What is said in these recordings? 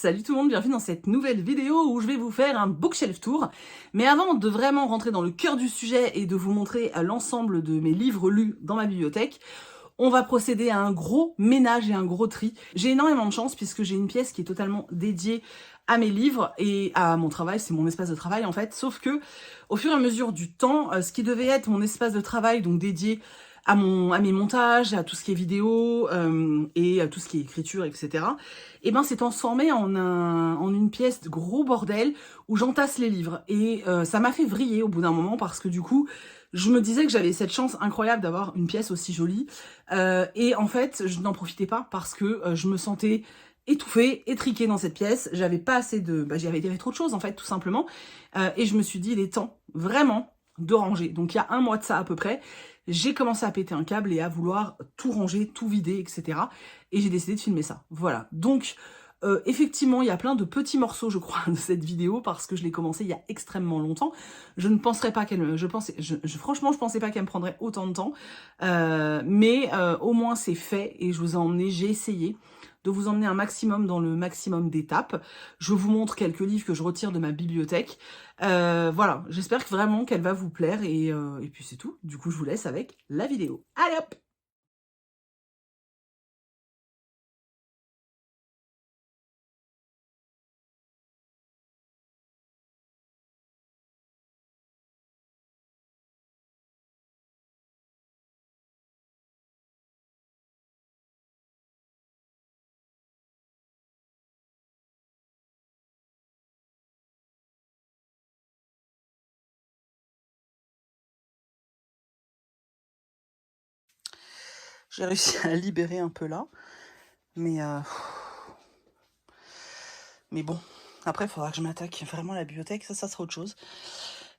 Salut tout le monde, bienvenue dans cette nouvelle vidéo où je vais vous faire un bookshelf tour. Mais avant de vraiment rentrer dans le cœur du sujet et de vous montrer l'ensemble de mes livres lus dans ma bibliothèque, on va procéder à un gros ménage et un gros tri. J'ai énormément de chance puisque j'ai une pièce qui est totalement dédiée à mes livres et à mon travail, c'est mon espace de travail en fait, sauf que au fur et à mesure du temps, ce qui devait être mon espace de travail, donc dédié à mes montages, à tout ce qui est vidéo et à tout ce qui est écriture, etc. Et ben c'est transformé en une pièce de gros bordel où j'entasse les livres. Et ça m'a fait vriller au bout d'un moment parce que du coup, je me disais que j'avais cette chance incroyable d'avoir une pièce aussi jolie. Et en fait, je n'en profitais pas parce que je me sentais étouffée, étriquée dans cette pièce. J'avais pas assez de... j'y avais trop de choses en fait, tout simplement. Et je me suis dit, il est temps, vraiment, de ranger. Donc il y a un mois de ça à peu près, j'ai commencé à péter un câble et à vouloir tout ranger, tout vider, etc. Et j'ai décidé de filmer ça. Voilà. Donc, effectivement, il y a plein de petits morceaux, je crois, de cette vidéo parce que je l'ai commencé il y a extrêmement longtemps. Je ne penserais pas qu'elle... franchement, je pensais pas qu'elle me prendrait autant de temps. Mais au moins, c'est fait et je vous ai emmené, j'ai essayé de vous emmener un maximum dans le maximum d'étapes. Je vous montre quelques livres que je retire de ma bibliothèque. Voilà, j'espère que vraiment qu'elle va vous plaire et puis c'est tout. Du coup, je vous laisse avec la vidéo. Allez hop! J'ai réussi à libérer un peu là, mais bon, après il faudra que je m'attaque vraiment à la bibliothèque, ça sera autre chose.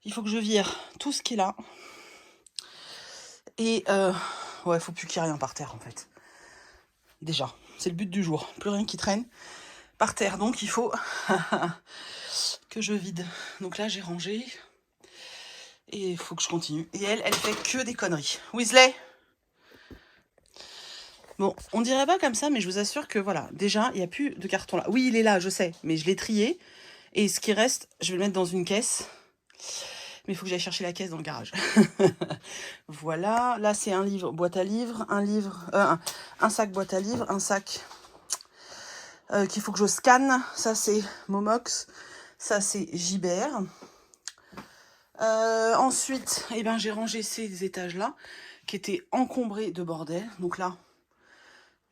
Il faut que je vire tout ce qui est là. Et ouais, faut plus qu'il y ait rien par terre en fait. Déjà, c'est le but du jour, plus rien qui traîne par terre, donc il faut que je vide. Donc là j'ai rangé, et il faut que je continue. Et elle fait que des conneries. Weasley! Bon, on dirait pas comme ça, mais je vous assure que voilà, déjà, il n'y a plus de carton là. Oui, il est là, je sais, mais je l'ai trié. Et ce qui reste, je vais le mettre dans une caisse. Mais il faut que j'aille chercher la caisse dans le garage. Voilà, là c'est un livre, boîte à livres, un sac boîte à livres, un sac qu'il faut que je scanne. Ça c'est Momox, ça c'est Gibert. Ensuite, eh ben, j'ai rangé ces étages-là qui étaient encombrés de bordel. Donc là,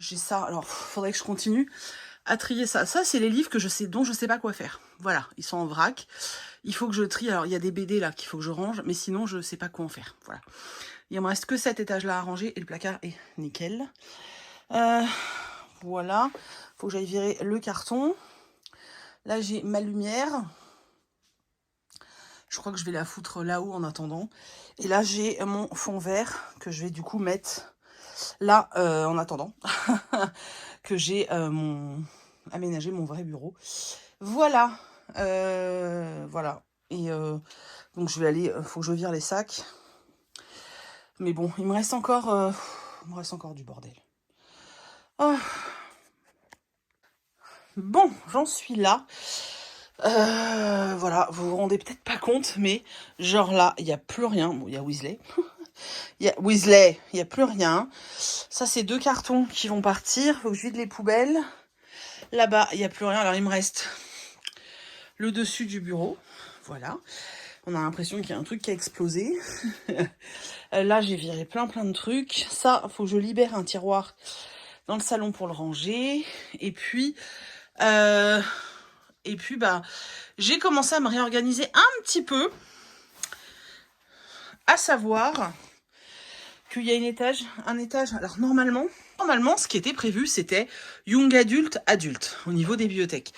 j'ai ça. Alors, faudrait que je continue à trier ça. Ça, c'est les livres dont je sais pas quoi faire. Voilà, ils sont en vrac. Il faut que je trie. Alors, il y a des BD là qu'il faut que je range, mais sinon, je sais pas quoi en faire. Voilà. Il me reste que cet étage-là à ranger et le placard est nickel. Voilà. Faut que j'aille virer le carton. Là, j'ai ma lumière. Je crois que je vais la foutre là-haut en attendant. Et là, j'ai mon fond vert que je vais du coup mettre là en attendant que j'ai aménagé mon vrai bureau. Voilà. Voilà. Et donc, je vais aller... faut que je vire les sacs. Mais bon, il me reste encore du bordel. Oh. Bon, j'en suis là. Voilà, vous vous rendez peut-être pas compte, mais genre là, il n'y a plus rien. Bon, il y a Weasley. Il n'y a plus rien. Ça, c'est 2 cartons qui vont partir. Faut que je vide les poubelles. Là-bas, il n'y a plus rien. Alors, il me reste le dessus du bureau. Voilà. On a l'impression qu'il y a un truc qui a explosé. Là, j'ai viré plein de trucs. Ça, faut que je libère un tiroir dans le salon pour le ranger. Et puis, bah, j'ai commencé à me réorganiser un petit peu. À savoir qu'il y a un étage. Alors normalement, ce qui était prévu, c'était Young Adulte, adulte, au niveau des bibliothèques.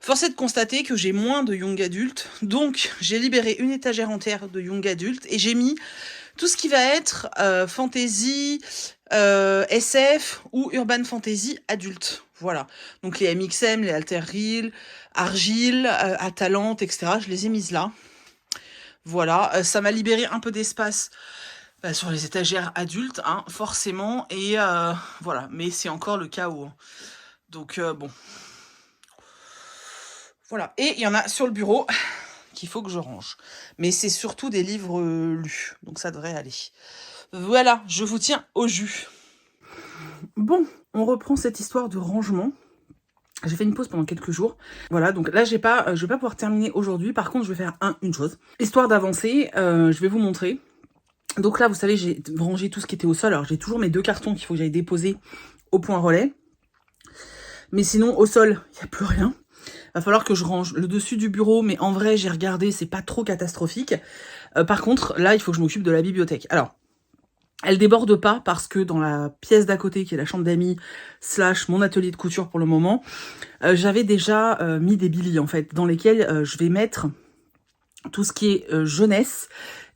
Force est de constater que j'ai moins de Young Adulte, donc j'ai libéré une étagère entière de Young Adulte et j'ai mis tout ce qui va être fantasy, SF ou urban fantasy adulte. Voilà. Donc les MXM, les Alter Real, Argile, Atalante, etc. Je les ai mises là. Voilà. Ça m'a libéré un peu d'espace sur les étagères adultes, hein, forcément. Et voilà. Mais c'est encore le chaos. Donc bon. Voilà, et il y en a sur le bureau qu'il faut que je range. Mais c'est surtout des livres lus, donc ça devrait aller. Voilà, je vous tiens au jus. Bon, on reprend cette histoire de rangement. J'ai fait une pause pendant quelques jours. Voilà, donc là, je vais pas pouvoir terminer aujourd'hui. Par contre, je vais faire une chose. Histoire d'avancer, je vais vous montrer. Donc là, vous savez, j'ai rangé tout ce qui était au sol. Alors, j'ai toujours mes 2 cartons qu'il faut que j'aille déposer au point relais. Mais sinon, au sol, il n'y a plus rien. Va falloir que je range le dessus du bureau, mais en vrai, j'ai regardé, c'est pas trop catastrophique. Par contre, là, il faut que je m'occupe de la bibliothèque. Alors, elle déborde pas parce que dans la pièce d'à côté, qui est la chambre d'amis, / mon atelier de couture pour le moment, j'avais déjà mis des billes, en fait, dans lesquels je vais mettre tout ce qui est jeunesse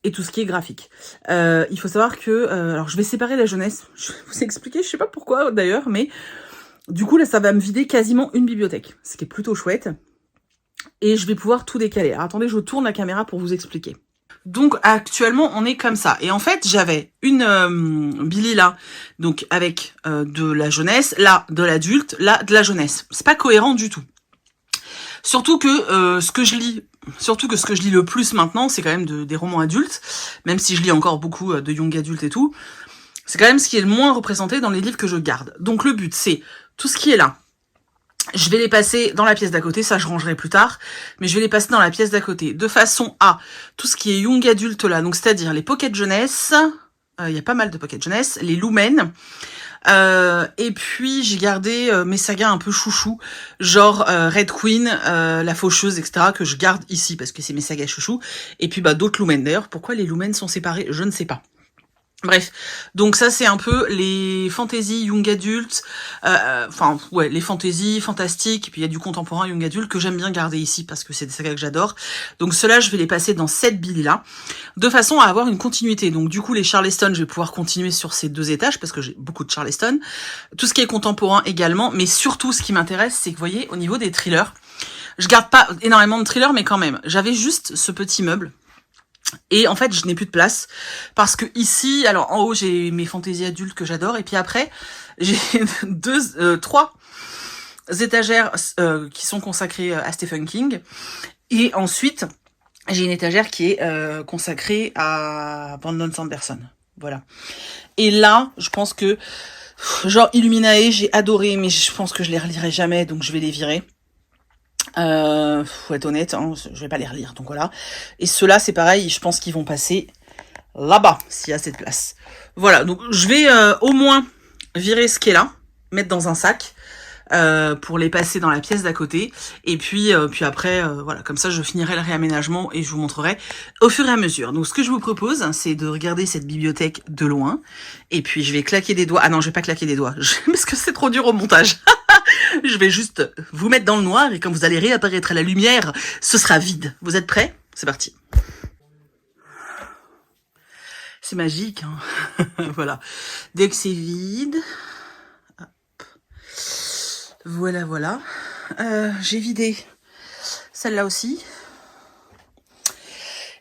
et tout ce qui est graphique. Il faut savoir que... alors, je vais séparer la jeunesse. Je vais vous expliquer, je sais pas pourquoi, d'ailleurs, mais... Du coup, là, ça va me vider quasiment une bibliothèque, ce qui est plutôt chouette. Et je vais pouvoir tout décaler. Alors, attendez, je tourne la caméra pour vous expliquer. Donc, actuellement, on est comme ça. Et en fait, j'avais une Billy là, donc avec de la jeunesse, là, de l'adulte, là, de la jeunesse. C'est pas cohérent du tout. Surtout que ce que je lis le plus maintenant, c'est quand même des romans adultes, même si je lis encore beaucoup de young adultes et tout. C'est quand même ce qui est le moins représenté dans les livres que je garde. Donc le but, c'est tout ce qui est là. Je vais les passer dans la pièce d'à côté, ça je rangerai plus tard, mais je vais les passer dans la pièce d'à côté, de façon à tout ce qui est young adulte là, donc c'est-à-dire les pockets jeunesse, il y a pas mal de pockets jeunesse, les Lumen, et puis j'ai gardé mes sagas un peu chouchou, genre Red Queen, La Faucheuse, etc., que je garde ici parce que c'est mes sagas chouchou, et puis bah d'autres Lumen. D'ailleurs, pourquoi les Lumen sont séparés, je ne sais pas. Bref, donc ça c'est un peu les fantasy young adultes, les fantasy fantastiques, et puis il y a du contemporain young adulte que j'aime bien garder ici parce que c'est des sagas que j'adore. Donc ceux-là je vais les passer dans cette billy là, de façon à avoir une continuité. Donc du coup les Charleston, je vais pouvoir continuer sur ces 2 étages parce que j'ai beaucoup de Charleston. Tout ce qui est contemporain également, mais surtout ce qui m'intéresse, c'est que vous voyez au niveau des thrillers, je garde pas énormément de thrillers, mais quand même, j'avais juste ce petit meuble. Et en fait, je n'ai plus de place parce que ici, alors en haut, j'ai mes fantaisies adultes que j'adore, et puis après, j'ai 3 étagères qui sont consacrées à Stephen King, et ensuite, j'ai une étagère qui est consacrée à Brandon Sanderson. Voilà. Et là, je pense que, genre Illuminae, j'ai adoré, mais je pense que je les relirai jamais, donc je vais les virer. Faut être honnête, hein, je vais pas les relire, donc voilà. Et ceux-là, c'est pareil, je pense qu'ils vont passer là-bas, s'il y a cette place. Voilà, donc je vais au moins virer ce qui est là, mettre dans un sac, pour les passer dans la pièce d'à côté. Et puis après, voilà, comme ça, je finirai le réaménagement et je vous montrerai au fur et à mesure. Donc ce que je vous propose, c'est de regarder cette bibliothèque de loin. Et puis je vais claquer des doigts. Ah non, je vais pas claquer des doigts, parce que c'est trop dur au montage. Je vais juste vous mettre dans le noir et quand vous allez réapparaître à la lumière, ce sera vide. Vous êtes prêts? C'est parti. C'est magique, hein. Voilà. Dès que c'est vide... Hop. Voilà, voilà. J'ai vidé celle-là aussi.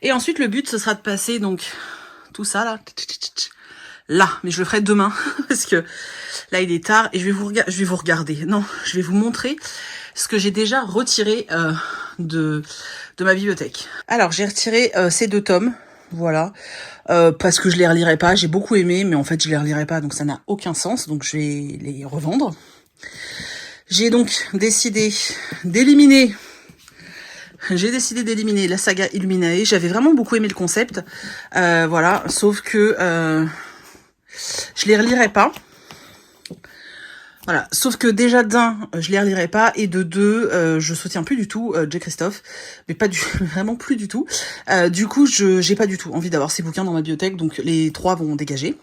Et ensuite, le but, ce sera de passer donc tout ça, là. Mais je le ferai demain, parce que là, il est tard, et je vais vous regarder. Non, je vais vous montrer ce que j'ai déjà retiré de ma bibliothèque. Alors, j'ai retiré ces 2 tomes, voilà, parce que je les relirai pas. J'ai beaucoup aimé, mais en fait, je les relirai pas, donc ça n'a aucun sens, donc je vais les revendre. J'ai donc décidé d'éliminer... la saga Illuminae. J'avais vraiment beaucoup aimé le concept. Voilà, sauf que je les relirai pas. Voilà, sauf que déjà d'un, je les relirai pas, et de 2, je soutiens plus du tout J. Christophe, mais pas vraiment plus du tout. Du coup, j'ai pas du tout envie d'avoir ces bouquins dans ma bibliothèque, donc les 3 vont dégager.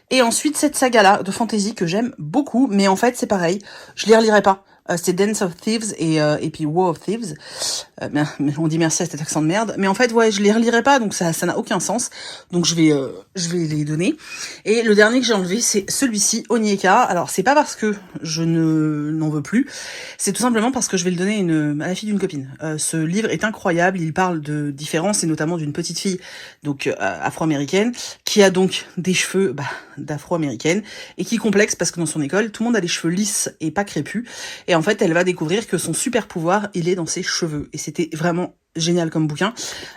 Et ensuite, cette saga-là de fantasy que j'aime beaucoup, mais en fait, c'est pareil, je les relirai pas. C'est Dance of Thieves et puis War of Thieves. Mais on dit merci à cet accent de merde. Mais en fait, ouais, je les relirai pas, donc ça n'a aucun sens. Donc je vais les donner. Et le dernier que j'ai enlevé, c'est celui-ci, Onyeka. Alors c'est pas parce que je n'en veux plus, c'est tout simplement parce que je vais le donner à la fille d'une copine. Ce livre est incroyable. Il parle de différences et notamment d'une petite fille, donc afro-américaine, qui a donc des cheveux d'afro-américaine et qui complexe parce que dans son école, tout le monde a les cheveux lisses et pas crépus. Et en fait, elle va découvrir que son super pouvoir, il est dans ses cheveux. Et c'était vraiment génial comme bouquin.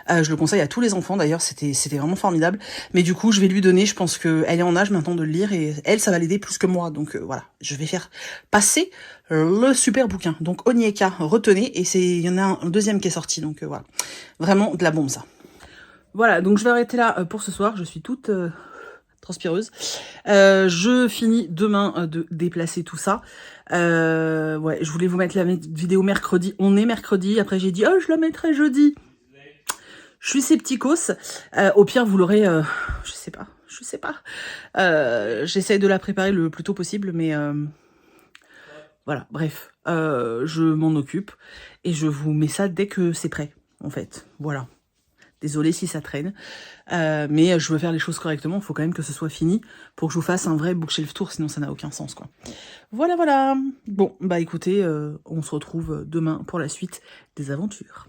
Je le conseille à tous les enfants d'ailleurs, c'était vraiment formidable. Mais du coup, je vais lui donner, je pense qu'elle est en âge maintenant de le lire et elle, ça va l'aider plus que moi. Donc voilà, je vais faire passer le super bouquin. Donc Onyeka, retenez, et il y en a un deuxième qui est sorti. Donc voilà, vraiment de la bombe ça. Voilà, donc je vais arrêter là pour ce soir. Je suis toute transpireuse. Je finis demain de déplacer tout ça. Ouais, je voulais vous mettre la vidéo mercredi. On est mercredi. Après, j'ai dit, oh, je la mettrai jeudi. Je suis scepticos. Au pire, vous l'aurez, je sais pas. J'essaye de la préparer le plus tôt possible, mais voilà, bref. Je m'en occupe et je vous mets ça dès que c'est prêt, en fait. Voilà. Désolée si ça traîne, mais je veux faire les choses correctement, il faut quand même que ce soit fini pour que je vous fasse un vrai bookshelf tour, sinon ça n'a aucun sens, quoi. Voilà, voilà. Bon, bah écoutez, on se retrouve demain pour la suite des aventures.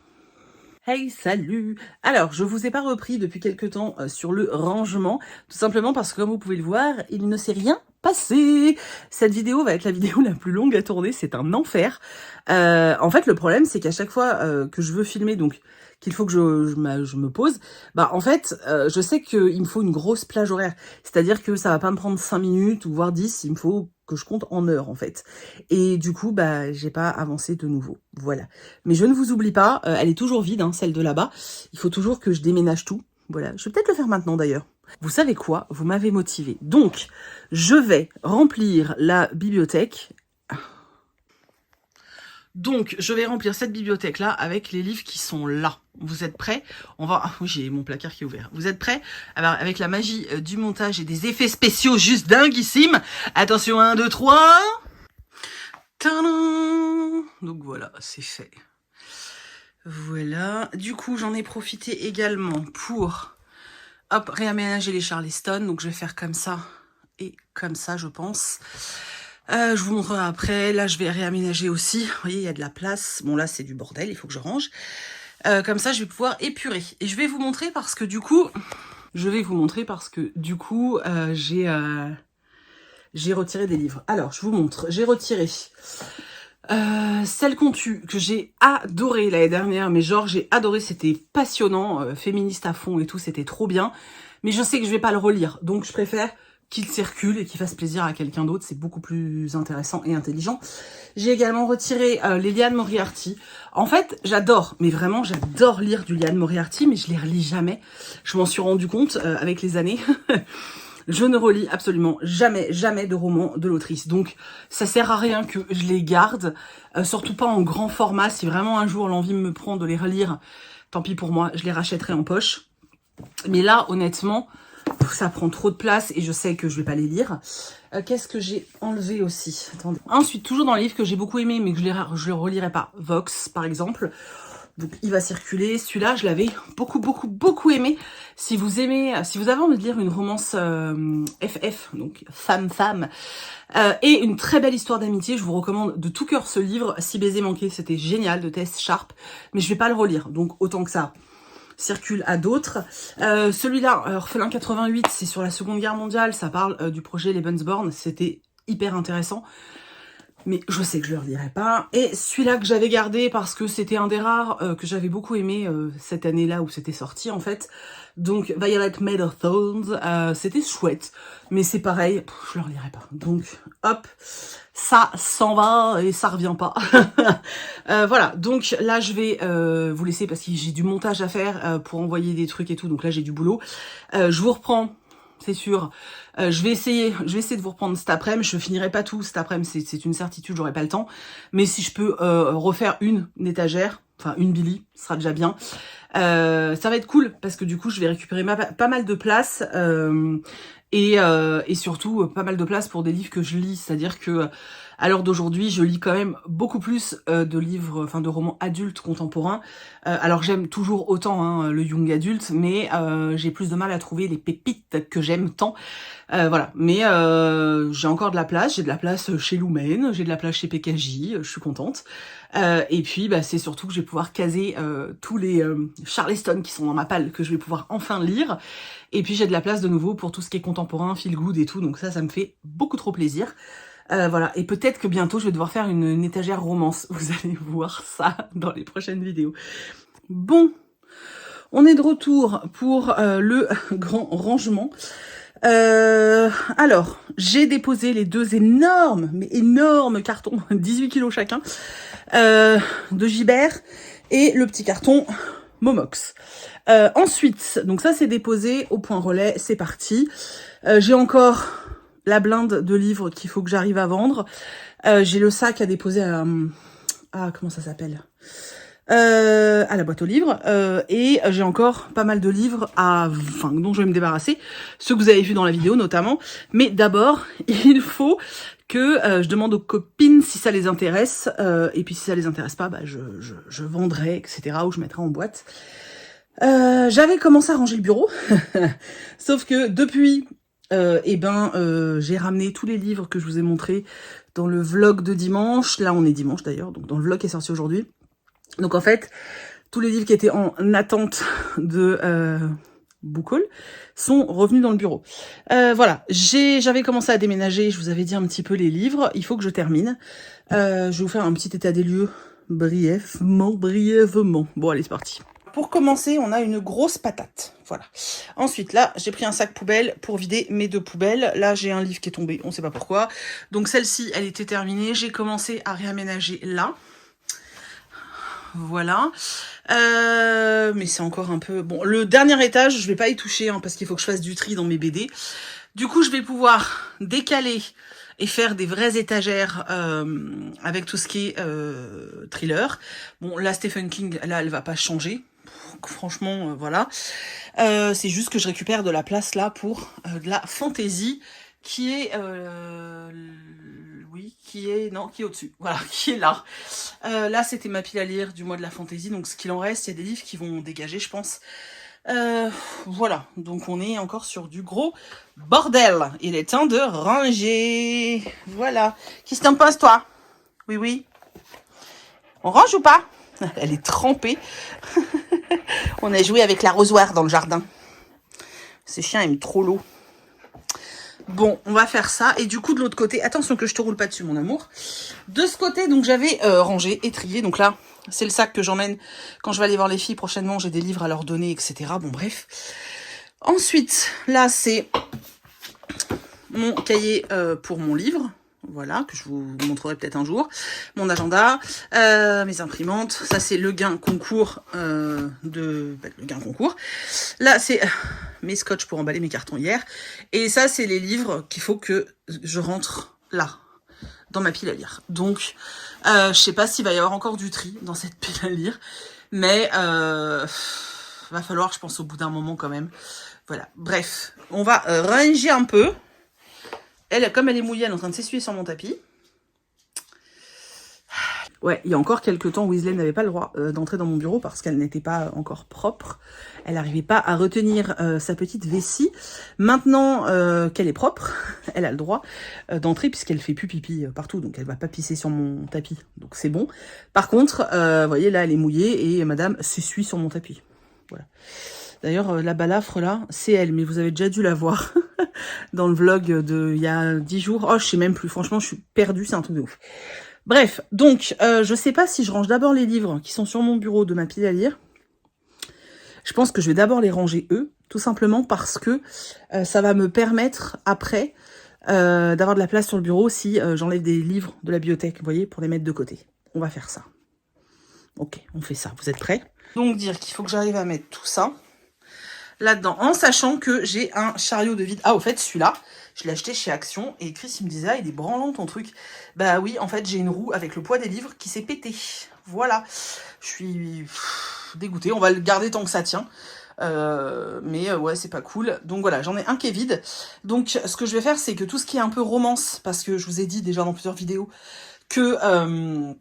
Hey, salut! Alors, je vous ai pas repris depuis quelques temps sur le rangement, tout simplement parce que, comme vous pouvez le voir, il ne s'est rien passé. Cette vidéo va être la vidéo la plus longue à tourner, c'est un enfer. En fait, le problème, c'est qu'à chaque fois que je veux filmer, donc qu'il faut que je me pose, bah en fait, je sais qu'il me faut une grosse plage horaire. C'est-à-dire que ça va pas me prendre 5 minutes ou voire 10, il me faut que je compte en heures en fait. Et du coup, bah j'ai pas avancé de nouveau. Voilà. Mais je ne vous oublie pas, elle est toujours vide, hein, celle de là-bas. Il faut toujours que je déménage tout. Voilà. Je vais peut-être le faire maintenant d'ailleurs. Vous savez quoi? Vous m'avez motivé. Donc, je vais remplir la bibliothèque. Donc, je vais remplir cette bibliothèque-là avec les livres qui sont là. Vous êtes prêts? On va... Ah oui, j'ai mon placard qui est ouvert. Vous êtes prêts? Alors, avec la magie du montage et des effets spéciaux juste dinguissimes. Attention, 1, 2, 3. Tadam! Donc voilà, c'est fait. Voilà. Du coup, j'en ai profité également pour... Hop, réaménager les Charleston. Donc, je vais faire comme ça et comme ça, je pense. Je vous montrerai après. Là, je vais réaménager aussi. Vous voyez, il y a de la place. Bon, là, c'est du bordel. Il faut que je range. Comme ça, je vais pouvoir épurer. Et je vais vous montrer parce que du coup... j'ai retiré des livres. Alors, je vous montre. J'ai retiré... Celle qu'on tue, que j'ai adoré l'année dernière, mais genre j'ai adoré, c'était passionnant, féministe à fond et tout, c'était trop bien, mais je sais que je vais pas le relire, donc je préfère qu'il circule et qu'il fasse plaisir à quelqu'un d'autre, c'est beaucoup plus intéressant et intelligent. J'ai également retiré les Liane Moriarty. En fait, j'adore, mais vraiment j'adore lire du Liane Moriarty, mais je les relis jamais. Je m'en suis rendu compte avec les années. Je ne relis absolument jamais de romans de l'autrice. Donc, ça sert à rien que je les garde, surtout pas en grand format. Si vraiment un jour l'envie me prend de les relire, tant pis pour moi, je les rachèterai en poche. Mais là, honnêtement, ça prend trop de place et je sais que je vais pas les lire. Qu'est-ce que j'ai enlevé aussi? Attendez. Ensuite, toujours dans les livres que j'ai beaucoup aimé, mais que je le relirai pas. Vox, par exemple. Donc il va circuler. Celui-là, je l'avais beaucoup aimé. Si vous avez envie de lire une romance FF, donc femme, et une très belle histoire d'amitié, je vous recommande de tout cœur ce livre. Si baiser manqué, c'était génial, de Tess Sharp, mais je vais pas le relire, donc autant que ça circule à d'autres. Celui-là, Orphelin 88, c'est sur la Seconde Guerre mondiale, ça parle du projet Lebensborn, c'était hyper intéressant. Mais je sais que je le relirai pas. Et celui-là que j'avais gardé parce que c'était un des rares que j'avais beaucoup aimé cette année-là où c'était sorti en fait. Donc Violet Made of Thorns, c'était chouette. Mais c'est pareil, je le relirai pas. Donc hop, ça s'en va et ça revient pas. Voilà, donc là je vais vous laisser parce que j'ai du montage à faire pour envoyer des trucs et tout. Donc là j'ai du boulot. Je vous reprends. C'est sûr. Je vais essayer de vous reprendre cet après-midi. Je finirai pas tout cet après-midi, c'est une certitude, j'aurai pas le temps. Mais si je peux refaire une étagère, enfin une Billy, ce sera déjà bien. Ça va être cool parce que du coup, je vais récupérer pas mal de place et surtout pas mal de place pour des livres que je lis. C'est-à-dire que à l'heure d'aujourd'hui, je lis quand même beaucoup plus de livres, enfin de romans adultes contemporains. Alors j'aime toujours autant hein, le young adulte, mais j'ai plus de mal à trouver les pépites que j'aime tant. Voilà, mais j'ai encore de la place. J'ai de la place chez Lumen, j'ai de la place chez PKJ, je suis contente. Et puis bah, c'est surtout que je vais pouvoir caser tous les Charleston qui sont dans ma palle, que je vais pouvoir enfin lire. Et puis j'ai de la place de nouveau pour tout ce qui est contemporain, feel good et tout, donc ça me fait beaucoup trop plaisir. Voilà, et peut-être que bientôt je vais devoir faire une étagère romance. Vous allez voir ça dans les prochaines vidéos. Bon, on est de retour pour le grand rangement. Alors, j'ai déposé les deux énormes, mais énormes cartons, 18 kilos chacun, de Gibert et le petit carton Momox. Ensuite, donc ça c'est déposé au point relais, c'est parti. J'ai encore la blinde de livres qu'il faut que j'arrive à vendre. J'ai le sac à déposer à comment ça s'appelle, à la boîte aux livres, et j'ai encore pas mal de livres dont je vais me débarrasser, ceux que vous avez vus dans la vidéo notamment. Mais d'abord, il faut que je demande aux copines si ça les intéresse, et puis si ça les intéresse pas, bah, je vendrai, etc., ou je mettrai en boîte. J'avais commencé à ranger le bureau, sauf que depuis, j'ai ramené tous les livres que je vous ai montrés dans le vlog de dimanche. Là, on est dimanche d'ailleurs, donc dans le vlog qui est sorti aujourd'hui. Donc en fait, tous les livres qui étaient en attente de book haul sont revenus dans le bureau. Voilà, j'avais commencé à déménager, je vous avais dit un petit peu les livres, il faut que je termine. Je vais vous faire un petit état des lieux brièvement. Bon allez, c'est parti. Pour commencer, on a une grosse patate, voilà. Ensuite, là, j'ai pris un sac poubelle pour vider mes deux poubelles. Là, j'ai un livre qui est tombé, on sait pas pourquoi. Donc celle-ci, elle était terminée. J'ai commencé à réaménager là. Voilà. Mais c'est encore un peu... Bon, le dernier étage, je vais pas y toucher, hein, parce qu'il faut que je fasse du tri dans mes BD. Du coup, je vais pouvoir décaler et faire des vraies étagères avec tout ce qui est thriller. Bon, là, Stephen King, là, elle va pas changer. Franchement, voilà. C'est juste que je récupère de la place là pour de la fantaisie qui est... qui est au-dessus. Voilà, qui est là. Là, c'était ma pile à lire du mois de la fantaisie. Donc, ce qu'il en reste, il y a des livres qui vont dégager, je pense. Voilà, donc on est encore sur du gros bordel. Il est temps de ranger. Voilà. Qu'est-ce que t'en penses, toi? Oui, oui. On range ou pas? Elle est trempée. On a joué avec l'arrosoir dans le jardin. Ces chiens aiment trop l'eau. Bon, on va faire ça. Et du coup, de l'autre côté, attention que je te roule pas dessus, mon amour. De ce côté, donc j'avais rangé et trié. Donc là, c'est le sac que j'emmène quand je vais aller voir les filles prochainement. J'ai des livres à leur donner, etc. Bon, bref. Ensuite, là, c'est mon cahier pour mon livre. Voilà, que je vous montrerai peut-être un jour. Mon agenda, mes imprimantes. Ça, c'est le gain concours le gain concours. Là, c'est mes scotch pour emballer mes cartons hier. Et ça, c'est les livres qu'il faut que je rentre là, dans ma pile à lire. Donc, je sais pas s'il va y avoir encore du tri dans cette pile à lire. Mais va falloir, je pense, au bout d'un moment quand même. Voilà, bref. On va ranger un peu. Elle, comme elle est mouillée, elle est en train de s'essuyer sur mon tapis. Ouais, il y a encore quelques temps, Weasley n'avait pas le droit d'entrer dans mon bureau parce qu'elle n'était pas encore propre. Elle n'arrivait pas à retenir sa petite vessie. Maintenant qu'elle est propre, elle a le droit d'entrer puisqu'elle fait plus pipi partout. Donc elle va pas pisser sur mon tapis. Donc c'est bon. Par contre, vous voyez, là, elle est mouillée et madame s'essuie sur mon tapis. Voilà. D'ailleurs, la balafre, là, c'est elle. Mais vous avez déjà dû la voir dans le vlog de il y a 10 jours. Oh, je sais même plus. Franchement, je suis perdue. C'est un truc de ouf. Bref, donc, je sais pas si je range d'abord les livres qui sont sur mon bureau de ma pile à lire. Je pense que je vais d'abord les ranger eux, tout simplement parce que ça va me permettre, après, d'avoir de la place sur le bureau si j'enlève des livres de la bibliothèque, vous voyez, pour les mettre de côté. On va faire ça. Ok, on fait ça. Vous êtes prêts? Donc, dire qu'il faut que j'arrive à mettre tout ça là-dedans, en sachant que j'ai un chariot de vide. Ah, au fait, celui-là, je l'ai acheté chez Action, et Chris, il me disait, ah, il est branlant ton truc. Bah oui, en fait, j'ai une roue avec le poids des livres qui s'est pété. Voilà. Je suis dégoûtée. On va le garder tant que ça tient. Mais ouais, c'est pas cool. Donc voilà, j'en ai un qui est vide. Donc, ce que je vais faire, c'est que tout ce qui est un peu romance, parce que je vous ai dit déjà dans plusieurs vidéos que...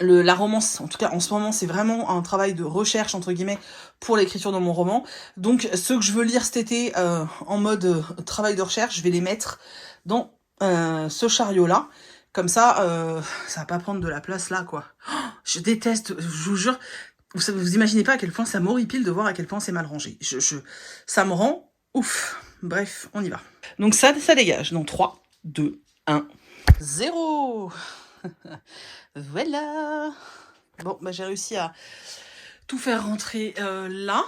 la romance, en tout cas en ce moment, c'est vraiment un travail de recherche, entre guillemets, pour l'écriture de mon roman. Donc, ceux que je veux lire cet été en mode travail de recherche, je vais les mettre dans ce chariot-là. Comme ça, ça va pas prendre de la place là, quoi. Oh, je déteste, je vous jure, vous imaginez pas à quel point ça m'horripile de voir à quel point c'est mal rangé. Ça me rend ouf. Bref, on y va. Donc ça dégage. Donc 3, 2, 1... 0. Voilà. Bon, bah j'ai réussi à tout faire rentrer là.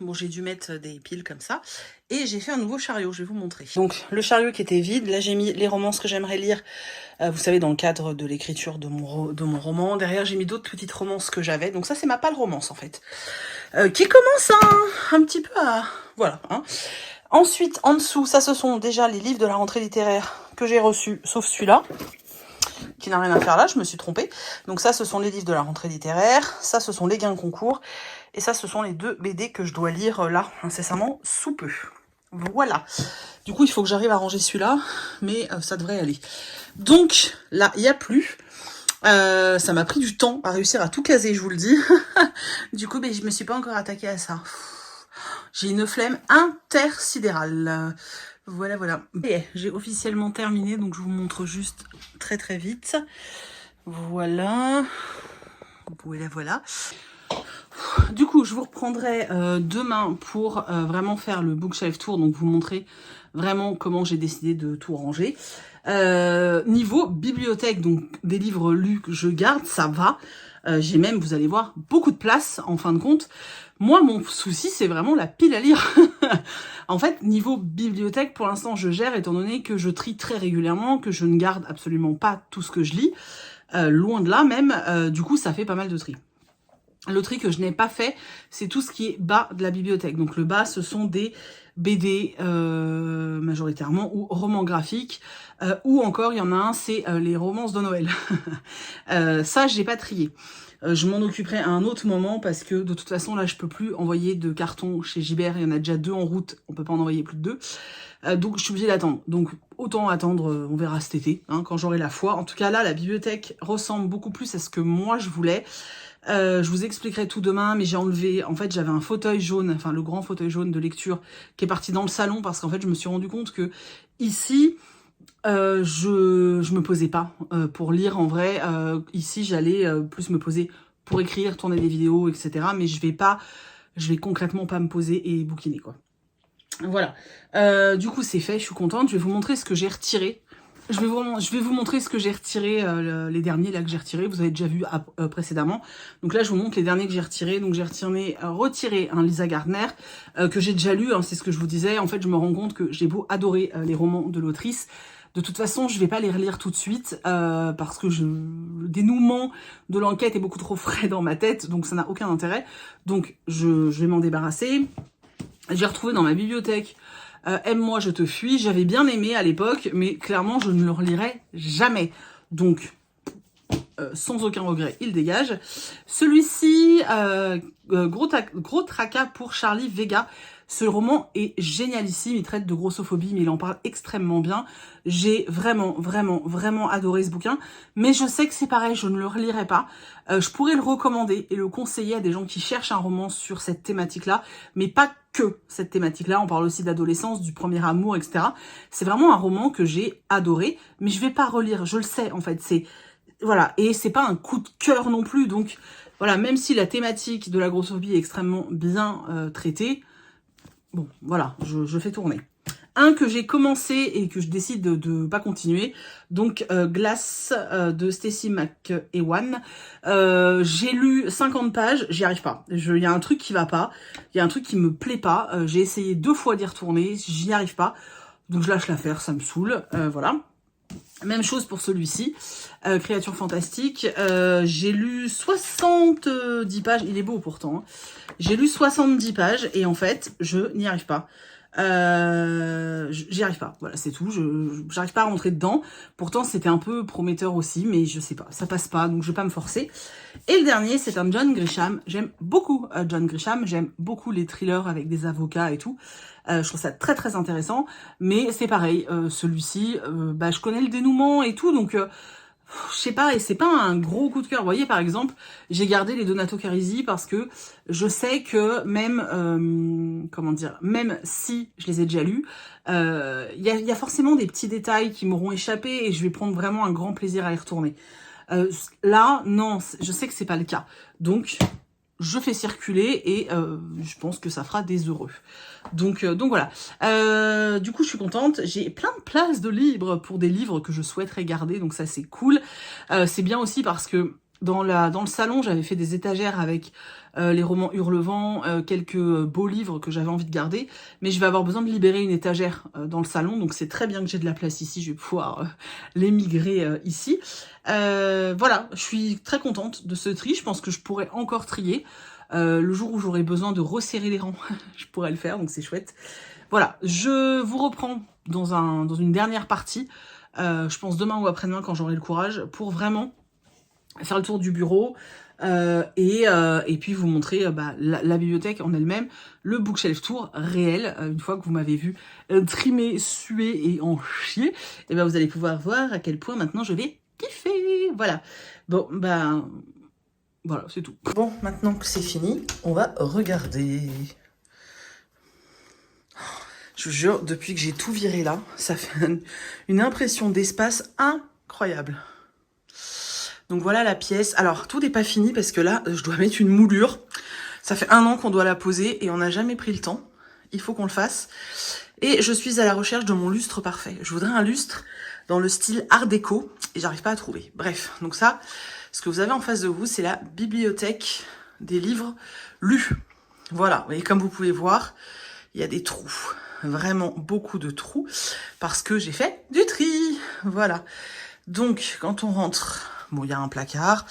Bon, j'ai dû mettre des piles comme ça. Et j'ai fait un nouveau chariot, je vais vous montrer. Donc, le chariot qui était vide, là j'ai mis les romances que j'aimerais lire, vous savez, dans le cadre de l'écriture de mon roman. Derrière, j'ai mis d'autres petites romances que j'avais. Donc ça, c'est ma pâle romance, en fait. Qui commence un petit peu à... Voilà. Hein. Ensuite, en dessous, ça, ce sont déjà les livres de la rentrée littéraire que j'ai reçus, sauf celui-là, qui n'a rien à faire là, je me suis trompée. Donc ça, ce sont les livres de la rentrée littéraire. Ça, ce sont les gains concours. Et ça, ce sont les 2 BD que je dois lire là, incessamment, sous peu. Voilà. Du coup, il faut que j'arrive à ranger celui-là, mais ça devrait aller. Donc, là, il n'y a plus. Ça m'a pris du temps à réussir à tout caser, je vous le dis. Du coup, je me suis pas encore attaquée à ça. J'ai une flemme intersidérale. Voilà, voilà. Et j'ai officiellement terminé, donc je vous montre juste très très vite. Voilà. Voilà, voilà. Du coup, je vous reprendrai demain pour vraiment faire le bookshelf tour, donc vous montrer vraiment comment j'ai décidé de tout ranger. Niveau bibliothèque, donc des livres lus que je garde, ça va. J'ai même, vous allez voir, beaucoup de place en fin de compte. Moi, mon souci, c'est vraiment la pile à lire. En fait, niveau bibliothèque, pour l'instant, je gère, étant donné que je trie très régulièrement, que je ne garde absolument pas tout ce que je lis. Loin de là même, du coup, ça fait pas mal de tri. Le tri que je n'ai pas fait, c'est tout ce qui est bas de la bibliothèque. Donc le bas, ce sont des BD majoritairement, ou romans graphiques, ou encore, il y en a un, c'est les romances de Noël. Ça, j'ai pas trié. Je m'en occuperai à un autre moment parce que de toute façon, là, je peux plus envoyer de cartons chez Gibert. Il y en a déjà 2 en route, on peut pas en envoyer plus de 2. Donc je suis obligée d'attendre. Donc autant attendre, on verra cet été, hein, quand j'aurai la foi. En tout cas, là, la bibliothèque ressemble beaucoup plus à ce que moi, je voulais. Je vous expliquerai tout demain, mais j'ai enlevé, en fait j'avais un fauteuil jaune, enfin le grand fauteuil jaune de lecture qui est parti dans le salon parce qu'en fait je me suis rendu compte que ici je me posais pas pour lire en vrai. Ici j'allais plus me poser pour écrire, tourner des vidéos, etc. Mais je vais concrètement pas me poser et bouquiner quoi. Voilà, du coup c'est fait, je suis contente. Je vais vous montrer ce que j'ai retiré. Je vais vous montrer ce que j'ai retiré, les derniers là que j'ai retirés. Vous avez déjà vu précédemment. Donc là, je vous montre les derniers que j'ai retirés. Donc j'ai retiré un Lisa Gardner que j'ai déjà lu. Hein, c'est ce que je vous disais. En fait, je me rends compte que j'ai beau adorer les romans de l'autrice. De toute façon, je vais pas les relire tout de suite parce que le dénouement de l'enquête est beaucoup trop frais dans ma tête. Donc ça n'a aucun intérêt. Donc je vais m'en débarrasser. J'ai retrouvé dans ma bibliothèque Aime-moi, je te fuis. J'avais bien aimé à l'époque, mais clairement, je ne le relirai jamais. Donc, sans aucun regret, il dégage. Celui-ci, gros tracas pour Charlie Vega. Ce roman est génialissime, il traite de grossophobie, mais il en parle extrêmement bien. J'ai vraiment adoré ce bouquin, mais je sais que c'est pareil, je ne le relirai pas. Je pourrais le recommander et le conseiller à des gens qui cherchent un roman sur cette thématique-là, mais pas que cette thématique-là. On parle aussi d'adolescence, du premier amour, etc. C'est vraiment un roman que j'ai adoré, mais je vais pas relire, je le sais en fait. Voilà, et c'est pas un coup de cœur non plus, donc voilà, même si la thématique de la grossophobie est extrêmement bien traitée, bon, voilà, je fais tourner. Un que j'ai commencé et que je décide de pas continuer, donc Glace de Stacey McEwan. J'ai lu 50 pages, j'y arrive pas. Il y a un truc qui va pas, il y a un truc qui me plaît pas. J'ai essayé 2 fois d'y retourner, j'y arrive pas. Donc je lâche l'affaire, ça me saoule, voilà. Même chose pour celui-ci, Créature fantastique. J'ai lu 70 pages, il est beau pourtant. Hein. J'ai lu 70 pages et en fait, je n'y arrive pas. J'y arrive pas, voilà, c'est tout. J'arrive pas à rentrer dedans. Pourtant, c'était un peu prometteur aussi, mais je sais pas, ça passe pas, donc je vais pas me forcer. Et le dernier, c'est un John Grisham. J'aime beaucoup John Grisham, j'aime beaucoup les thrillers avec des avocats et tout. Je trouve ça très intéressant, mais c'est pareil, celui-ci, je connais le dénouement et tout, donc je sais pas, et c'est pas un gros coup de cœur. Vous voyez, par exemple, j'ai gardé les Donato Carisi parce que je sais que même, comment dire, même si je les ai déjà lus, il y a forcément des petits détails qui m'auront échappé et je vais prendre vraiment un grand plaisir à y retourner. Là, non, je sais que c'est pas le cas. Donc, je fais circuler et je pense que ça fera des heureux. Donc voilà. Du coup, je suis contente. J'ai plein de places de libres pour des livres que je souhaiterais garder, donc ça c'est cool. C'est bien aussi parce que dans le salon, j'avais fait des étagères avec les romans Hurlevent, quelques beaux livres que j'avais envie de garder, mais je vais avoir besoin de libérer une étagère dans le salon, donc c'est très bien que j'ai de la place ici, je vais pouvoir les migrer ici. Voilà, je suis très contente de ce tri, je pense que je pourrais encore trier. Le jour où j'aurai besoin de resserrer les rangs, je pourrais le faire, donc c'est chouette. Voilà, je vous reprends dans une dernière partie, je pense demain ou après-demain quand j'aurai le courage, pour vraiment faire le tour du bureau et puis vous montrer la bibliothèque en elle-même, le bookshelf tour réel. Une fois que vous m'avez vu trimer, suer et en chier, et ben vous allez pouvoir voir à quel point maintenant je vais kiffer. Voilà. Bon, ben voilà, c'est tout. Bon, maintenant que c'est fini, on va regarder. Je vous jure, depuis que j'ai tout viré là, ça fait une impression d'espace incroyable. Donc voilà la pièce. Alors, tout n'est pas fini parce que là, je dois mettre une moulure. Ça fait 1 an qu'on doit la poser et on n'a jamais pris le temps. Il faut qu'on le fasse. Et je suis à la recherche de mon lustre parfait. Je voudrais un lustre dans le style art déco et j'arrive pas à trouver. Bref, donc ça, ce que vous avez en face de vous, c'est la bibliothèque des livres lus. Voilà, et comme vous pouvez voir, il y a des trous. Vraiment beaucoup de trous parce que j'ai fait du tri. Voilà. Donc, quand on rentre... Bon, il y a un placard,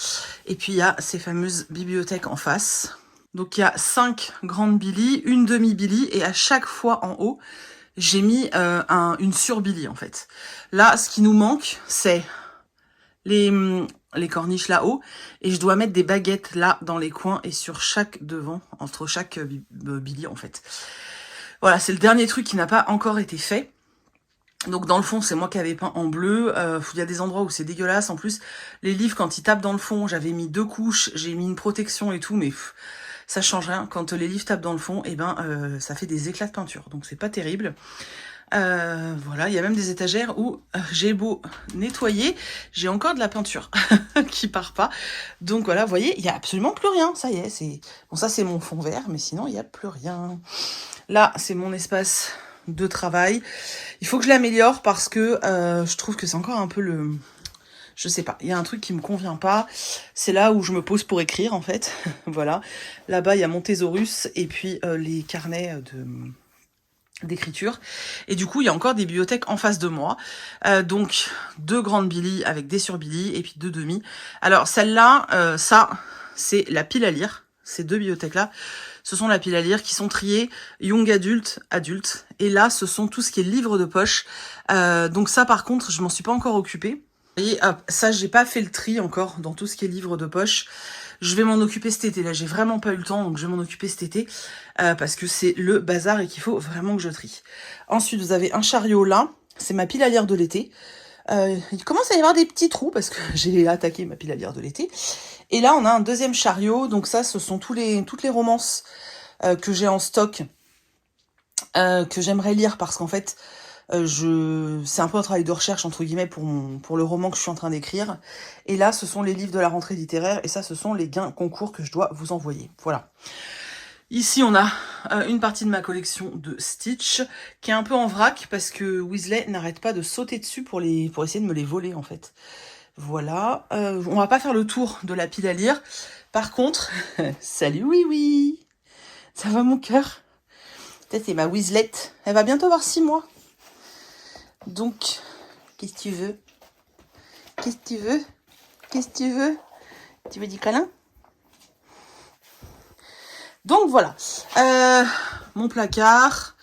et puis il y a ces fameuses bibliothèques en face. Donc il y a 5 grandes Billy, une demi-Billy, et à chaque fois en haut, j'ai mis une sur-Billy en fait. Là, ce qui nous manque, c'est les corniches là-haut, et je dois mettre des baguettes là dans les coins et sur chaque devant, entre chaque Billy en fait. Voilà, c'est le dernier truc qui n'a pas encore été fait. Donc dans le fond, c'est moi qui avais peint en bleu. Il y a des endroits où c'est dégueulasse. En plus, les livres, quand ils tapent dans le fond, j'avais mis 2 couches, j'ai mis une protection et tout, mais ça change rien. Quand les livres tapent dans le fond, et ça fait des éclats de peinture. Donc c'est pas terrible. Voilà, il y a même des étagères où j'ai beau nettoyer, j'ai encore de la peinture qui part pas. Donc voilà, vous voyez, il y a absolument plus rien. Ça y est, c'est bon. Ça c'est mon fond vert, mais sinon il y a plus rien. Là, c'est mon espace de travail. Il faut que je l'améliore parce que je trouve que c'est encore un peu le... Je sais pas, il y a un truc qui me convient pas. C'est là où je me pose pour écrire en fait. Voilà. Là-bas, il y a mon thésaurus et puis les carnets d'écriture. Et du coup, il y a encore des bibliothèques en face de moi. Donc, 2 grandes Billy avec des sur-Billy et puis 2 demi. Alors, celle-là, ça, c'est la pile à lire. Ces 2 bibliothèques-là, ce sont la pile à lire qui sont triées young adulte, adulte. Et là, ce sont tout ce qui est livres de poche. Donc ça, par contre, je m'en suis pas encore occupée. Et ça, j'ai pas fait le tri encore dans tout ce qui est livres de poche. Je vais m'en occuper cet été. Là, j'ai vraiment pas eu le temps, donc je vais m'en occuper cet été. Parce que c'est le bazar et qu'il faut vraiment que je trie. Ensuite, vous avez un chariot là. C'est ma pile à lire de l'été. Il commence à y avoir des petits trous parce que j'ai attaqué ma pile à lire de l'été. Et là, on a un deuxième chariot. Donc ça, ce sont toutes les romances que j'ai en stock, que j'aimerais lire parce qu'en fait, c'est un peu un travail de recherche, entre guillemets, pour le roman que je suis en train d'écrire. Et là, ce sont les livres de la rentrée littéraire. Et ça, ce sont les gains concours que je dois vous envoyer. Voilà. Ici, on a une partie de ma collection de Stitch qui est un peu en vrac parce que Weasley n'arrête pas de sauter dessus pour essayer de me les voler, en fait. Voilà. On va pas faire le tour de la pile à lire. Par contre, salut oui. Ça va mon cœur? Peut-être c'est ma Weaslette. Elle va bientôt avoir 6 mois. Donc, qu'est-ce que tu veux? Qu'est-ce que tu veux? Qu'est-ce que tu veux? Tu veux du câlin? Donc voilà, mon placard,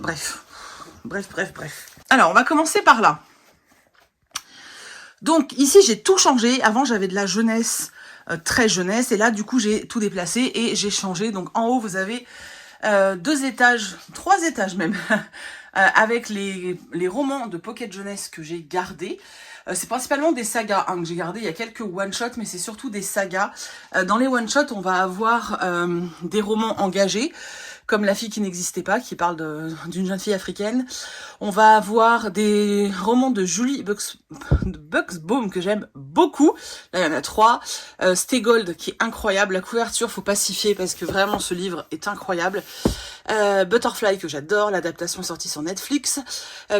bref. Alors, on va commencer par là. Donc ici, j'ai tout changé. Avant, j'avais de la jeunesse, très jeunesse. Et là, du coup, j'ai tout déplacé et j'ai changé. Donc en haut, vous avez 2 étages, 3 étages même, avec les romans de Pocket Jeunesse que j'ai gardés. C'est principalement des sagas que j'ai gardées. Il y a quelques one-shots, mais c'est surtout des sagas. Dans les one-shots, on va avoir des romans engagés comme La fille qui n'existait pas, qui parle d'une jeune fille africaine. On va avoir des romans de Julie Buxbaum que j'aime beaucoup. Là, il y en a 3. Stay Gold, qui est incroyable. La couverture, faut pas s'y fier parce que vraiment, ce livre est incroyable. Butterfly, que j'adore. L'adaptation est sortie sur Netflix.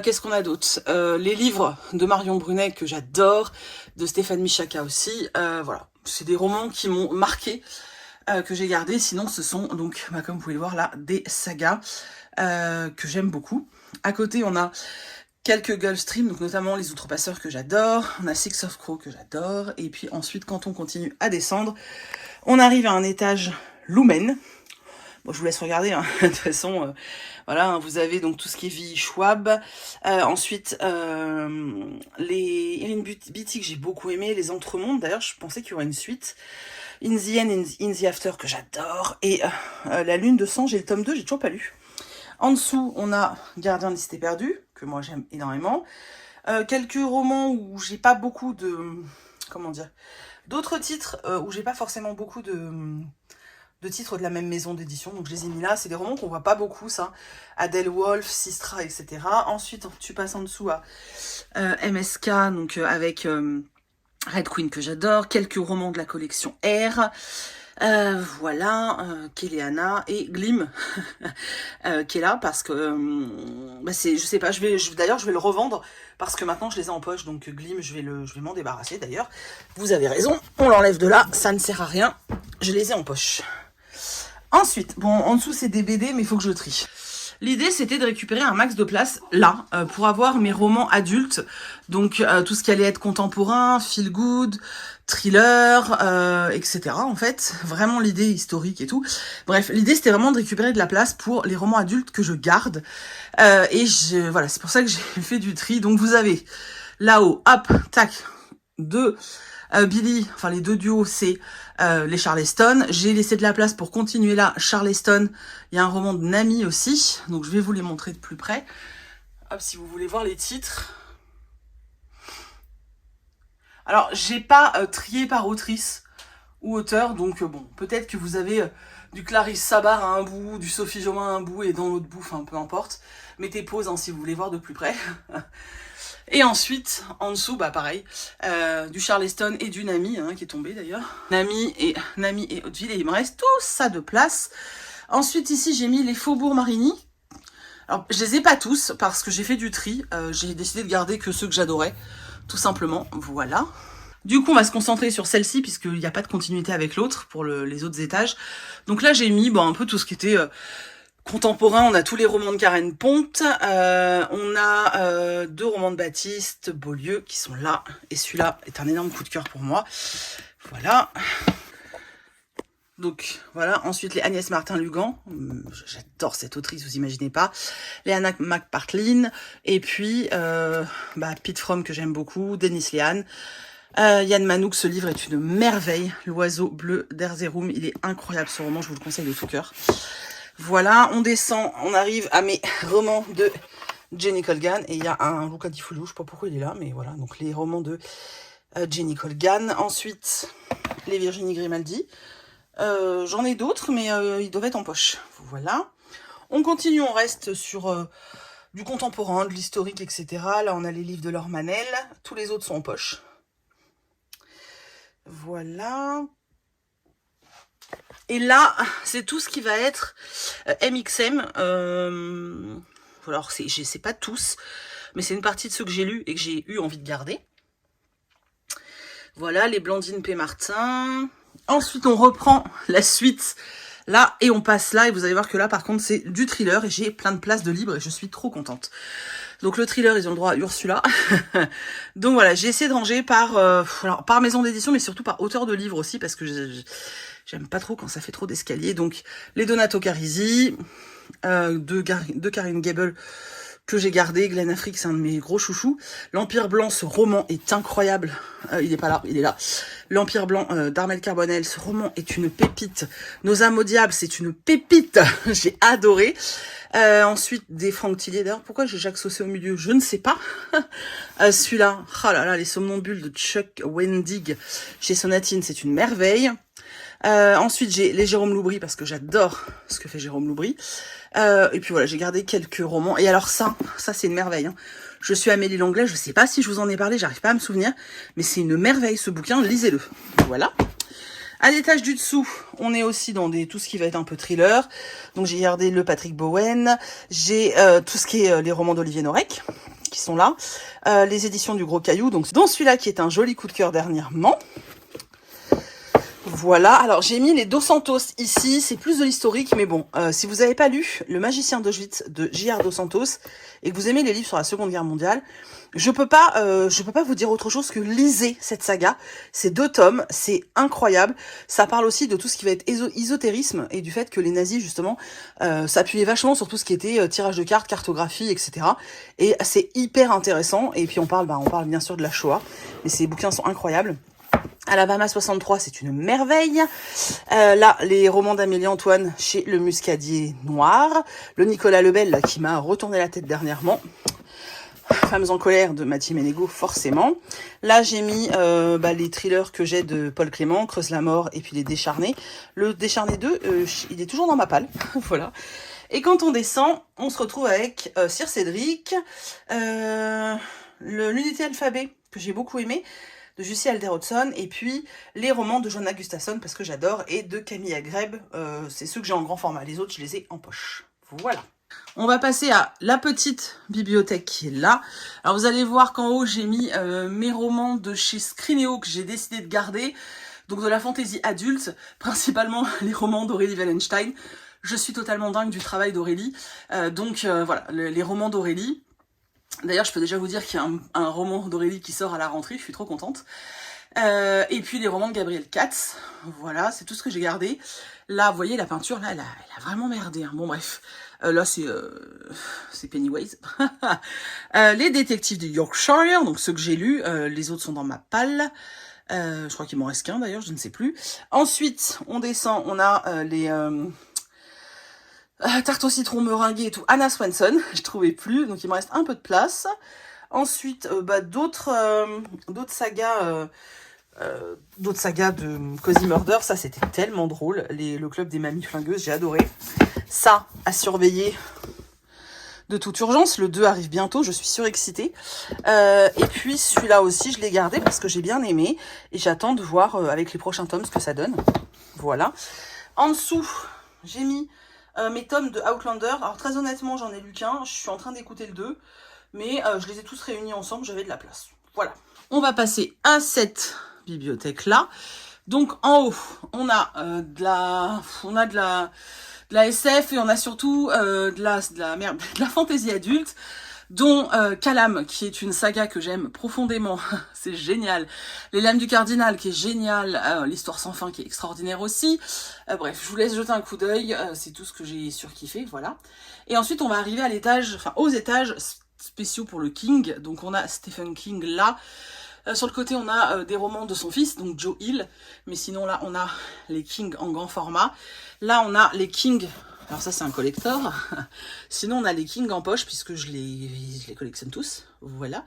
Qu'est-ce qu'on a d'autre? Les livres de Marion Brunet, que j'adore. De Stéphane Michaka aussi. Voilà. C'est des romans qui m'ont marqué, que j'ai gardé. Sinon, ce sont donc, comme vous pouvez le voir là, des sagas que j'aime beaucoup. À côté, on a quelques Gulfstream, donc notamment Les Outrepasseurs que j'adore. On a Six of Crow que j'adore. Et puis ensuite, quand on continue à descendre, on arrive à un étage Lumen. Bon, je vous laisse regarder, hein. De toute façon, voilà, hein, vous avez donc tout ce qui est V. Schwab. Ensuite, les Irene Beatty que j'ai beaucoup aimé, les Entremondes. D'ailleurs, je pensais qu'il y aurait une suite. In the End, In the After que j'adore. Et La Lune de Sang, j'ai le tome 2, j'ai toujours pas lu. En dessous, on a Gardien des Cités Perdues, que moi j'aime énormément. Quelques romans où j'ai pas beaucoup de... Comment dire? D'autres titres où j'ai pas forcément beaucoup de titres de la même maison d'édition, donc je les ai mis là. C'est des romans qu'on voit pas beaucoup, ça. Adele Wolfe, Sistra, etc. Ensuite, tu passes en dessous à MSK, donc avec Red Queen que j'adore. Quelques romans de la collection R. Voilà, Kéléana et Glim qui est là parce que je sais pas, d'ailleurs je vais le revendre parce que maintenant je les ai en poche, donc Glim je vais m'en débarrasser. D'ailleurs vous avez raison, on l'enlève de là, ça ne sert à rien, je les ai en poche. Ensuite, bon, en dessous c'est des BD, mais il faut que je trie. L'idée, c'était de récupérer un max de place, là, pour avoir mes romans adultes. Donc, tout ce qui allait être contemporain, feel good, thriller, etc. En fait, vraiment l'idée historique et tout. Bref, l'idée, c'était vraiment de récupérer de la place pour les romans adultes que je garde. Voilà, c'est pour ça que j'ai fait du tri. Donc, vous avez là-haut, hop, tac, Billy, enfin les deux duos, c'est les Charleston. J'ai laissé de la place pour continuer là. Charleston, il y a un roman de Nami aussi, donc je vais vous les montrer de plus près. Hop, si vous voulez voir les titres. Alors, j'ai pas trié par autrice ou auteur, donc bon, peut-être que vous avez du Clarisse Sabar à un bout, du Sophie Jomain à un bout et dans l'autre bout, enfin peu importe. Mettez pause hein, si vous voulez voir de plus près. Et ensuite, en dessous, bah pareil, du Charleston et du Nami, hein, qui est tombé d'ailleurs. Nami et Hauteville, et il me reste tout ça de place. Ensuite, ici, j'ai mis les Faubourg Marigny. Alors, je les ai pas tous, parce que j'ai fait du tri. J'ai décidé de garder que ceux que j'adorais, tout simplement. Voilà. Du coup, on va se concentrer sur celle-ci, puisqu'il n'y a pas de continuité avec l'autre, pour les autres étages. Donc là, j'ai mis un peu tout ce qui était... contemporain, on a tous les romans de Karen Ponte, on a 2 romans de Baptiste Beaulieu qui sont là, et celui-là est un énorme coup de cœur pour moi. Voilà. Donc voilà, ensuite les Agnès Martin-Lugan, j'adore cette autrice, vous imaginez pas. Les Anna McPartlin, et puis Pete Fromm que j'aime beaucoup, Denis Lehan. Yann Manouk, ce livre est une merveille. L'oiseau bleu d'Erzerum, il est incroyable ce roman, je vous le conseille de tout cœur. Voilà, on descend, on arrive à mes romans de Jenny Colgan. Et il y a un Luca Di Fulvio, je sais pas pourquoi il est là, mais voilà. Donc les romans de Jenny Colgan. Ensuite, les Virginie Grimaldi. J'en ai d'autres, mais ils doivent être en poche. Voilà. On continue, on reste sur du contemporain, de l'historique, etc. Là, on a les livres de Laure Manel. Tous les autres sont en poche. Voilà. Et là, c'est tout ce qui va être MXM. Alors, c'est pas tous, mais c'est une partie de ceux que j'ai lus et que j'ai eu envie de garder. Voilà, les Blandine P. Martin. Ensuite, on reprend la suite là et on passe là. Et vous allez voir que là, par contre, c'est du thriller et j'ai plein de places de libre et je suis trop contente. Donc le thriller, ils ont le droit à Ursula. Donc voilà, j'ai essayé de ranger par maison d'édition, mais surtout par auteur de livre aussi, parce que j'aime pas trop quand ça fait trop d'escalier. Donc, les Donato Carisi, de Karine Gable, que j'ai gardé. Glen Afrique, c'est un de mes gros chouchous. L'Empire Blanc, ce roman est incroyable. Il est pas là, il est là. L'Empire Blanc d'Armel Carbonel, ce roman est une pépite. Nos âmes au diable, c'est une pépite. J'ai adoré. Ensuite, des Franck Tillier. D'ailleurs, pourquoi j'ai Jacques Saucé au milieu? Je ne sais pas. Celui-là, oh là là, les somnambules de Chuck Wendig chez Sonatine, c'est une merveille. Ensuite, j'ai les Jérôme Loubry, parce que j'adore ce que fait Jérôme Loubry. Et puis voilà, j'ai gardé quelques romans. Et alors ça c'est une merveille. Hein. Je suis Amélie Langlais, je sais pas si je vous en ai parlé, j'arrive pas à me souvenir. Mais c'est une merveille ce bouquin, lisez-le. Voilà. À l'étage du dessous, on est aussi dans tout ce qui va être un peu thriller. Donc j'ai gardé le Patrick Bowen, j'ai tout ce qui est les romans d'Olivier Norek, qui sont là. Les éditions du Gros Caillou, donc dont celui-là qui est un joli coup de cœur dernièrement. Voilà, alors j'ai mis les Dos Santos ici, c'est plus de l'historique, mais bon, si vous n'avez pas lu Le Magicien d'Auschwitz de J.R. Dos Santos et que vous aimez les livres sur la Seconde Guerre mondiale, je peux pas vous dire autre chose que lisez cette saga. C'est 2 tomes, c'est incroyable. Ça parle aussi de tout ce qui va être ésotérisme et du fait que les nazis justement s'appuyaient vachement sur tout ce qui était tirage de cartes, cartographie, etc. Et c'est hyper intéressant. Et puis on parle bien sûr de la Shoah, mais ces bouquins sont incroyables. Alabama 63, c'est une merveille. Là, les romans d'Amélie Antoine chez Le Muscadier Noir. Le Nicolas Lebel, là, qui m'a retourné la tête dernièrement. Femmes en colère de Mathieu Ménégo, forcément. Là, j'ai mis les thrillers que j'ai de Paul Clément, Creuse la mort et puis les Décharnés. Le Décharné 2, il est toujours dans ma palle. Voilà. Et quand on descend, on se retrouve avec Sir Cédric, l'unité alphabet, que j'ai beaucoup aimé, de Jussi Alder-Hodgson, et puis les romans de Joanna Gustafsson, parce que j'adore, et de Camille Agreb, c'est ceux que j'ai en grand format, les autres je les ai en poche. Voilà. On va passer à la petite bibliothèque qui est là. Alors vous allez voir qu'en haut j'ai mis mes romans de chez Scrinéo que j'ai décidé de garder, donc de la fantaisie adulte, principalement les romans d'Aurélie Wallenstein. Je suis totalement dingue du travail d'Aurélie, voilà, les romans d'Aurélie. D'ailleurs, je peux déjà vous dire qu'il y a un roman d'Aurélie qui sort à la rentrée, je suis trop contente. Et puis les romans de Gabriel Katz, voilà, c'est tout ce que j'ai gardé. Là, vous voyez, la peinture, là, elle a vraiment merdé. Hein. Bon, bref, là, c'est Pennywise. Les détectives de Yorkshire, donc ceux que j'ai lus, les autres sont dans ma palle. Je crois qu'il m'en reste qu'un, d'ailleurs, je ne sais plus. Ensuite, on descend, on a les... tarte au citron meringuée et tout, Anna Swenson, je trouvais plus, donc il me reste un peu de place. Ensuite, d'autres sagas de Cozy Murder, ça c'était tellement drôle, le club des mamies flingueuses, j'ai adoré. Ça, à surveiller de toute urgence, le 2 arrive bientôt, je suis surexcitée. Et puis celui-là aussi, je l'ai gardé parce que j'ai bien aimé, et j'attends de voir avec les prochains tomes ce que ça donne. Voilà. En dessous, j'ai mis mes tomes de Outlander. Alors très honnêtement, j'en ai lu qu'un, je suis en train d'écouter le 2, mais je les ai tous réunis ensemble, j'avais de la place. Voilà. On va passer à cette bibliothèque-là. Donc en haut, on a de la SF et on a surtout de la fantaisie adulte, dont Calam, qui est une saga que j'aime profondément, c'est génial. Les Lames du Cardinal, qui est génial. L'Histoire sans fin, qui est extraordinaire aussi. Bref, je vous laisse jeter un coup d'œil, c'est tout ce que j'ai surkiffé, voilà. Et ensuite, on va arriver à aux étages spéciaux pour le King. Donc on a Stephen King là. Sur le côté, on a des romans de son fils, donc Joe Hill. Mais sinon, là, on a les King en grand format. Là, on a les King... Alors ça, c'est un collector. Sinon, on a les King en poche, puisque je les collectionne tous. Voilà.